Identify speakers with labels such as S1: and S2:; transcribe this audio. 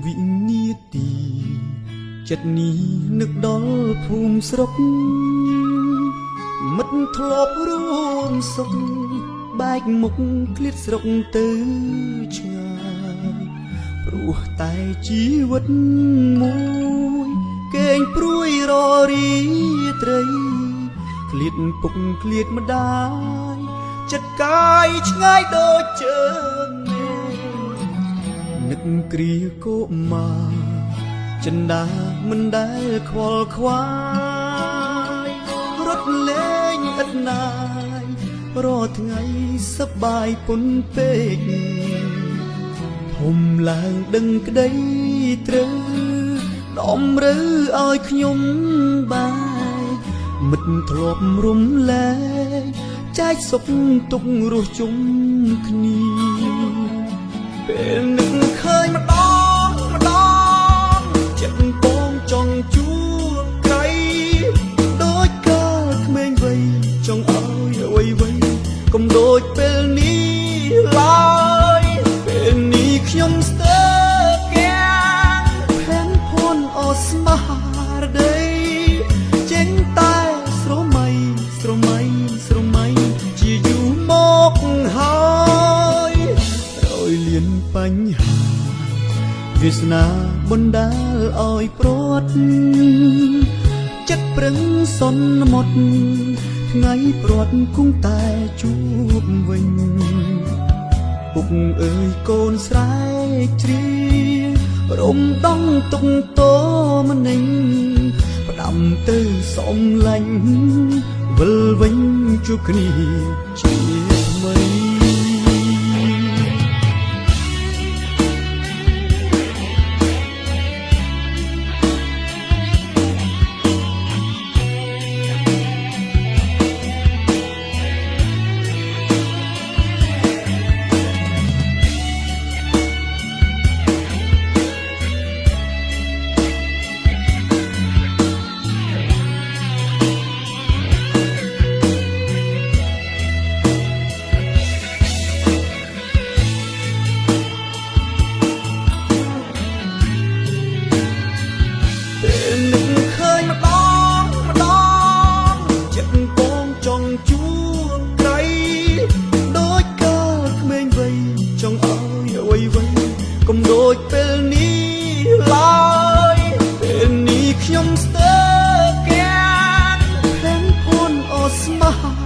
S1: វិនាទីចិត្តនេះនឹកដល់ភូមិស្រុកមិត្តធ្លាប់រួមសុខបែកមុខឃ្លាតស្រុកទៅឆ្ងាយព្រោះតែជីវិតមួយគេងព្រួយររីត្រីឃ្លាតពុកឃ្លាតម្ដាយចិត្តកាយឆ្ងាយដូចជើងនឹកគ្រាកុមារចិន្តាមិនដែលខ្វល់ខ្វាយរត់លេងឥតណាយរាល់ថ្ងៃសប្បាយពុនពេកធំឡើងដឹងក្តីត្រូវដំរើឲ្យខ្ញុំបាយមិត្តធ្លាប់រំលែកចែកសុខទុក្ខរស់ជុំគ្នាពេលនឹកឃើញម្ដងចិត្តពងចង់ជួបក្រៃដូចកាលក្មេងវ័យចង់ឲ្យអ្វីកុំដូចពេលនេះឡើយពេលនេះខ្ញុំស្ទើរកាំងផែនភ័ណ្ឌអស្មារតីចេញតែស្រមៃជាយូរមកហើយរយលៀនបញ្ហាវាសនាបណ្ដាលឲ្យព្រាត់ចិត្តប្រឹងសន្មត់ថ្ងៃព្រាត់គង់តែជួបវិញពុកអើយកូនស្រែកជ្រៀងរំដងទុកតម្នេញផ្ដាំទៅសំឡាញ់វិលវិញជួបគ្នាជាថ្មីជួបក្រៃដូចកាលក្មេងវ័យចង់ឲ្យអ្វីកុំដូចពេលនេះឡើយពេលនេះខ្ញុំស្ទើរកាំងផែនភ័ណ្ឌអស្មារតី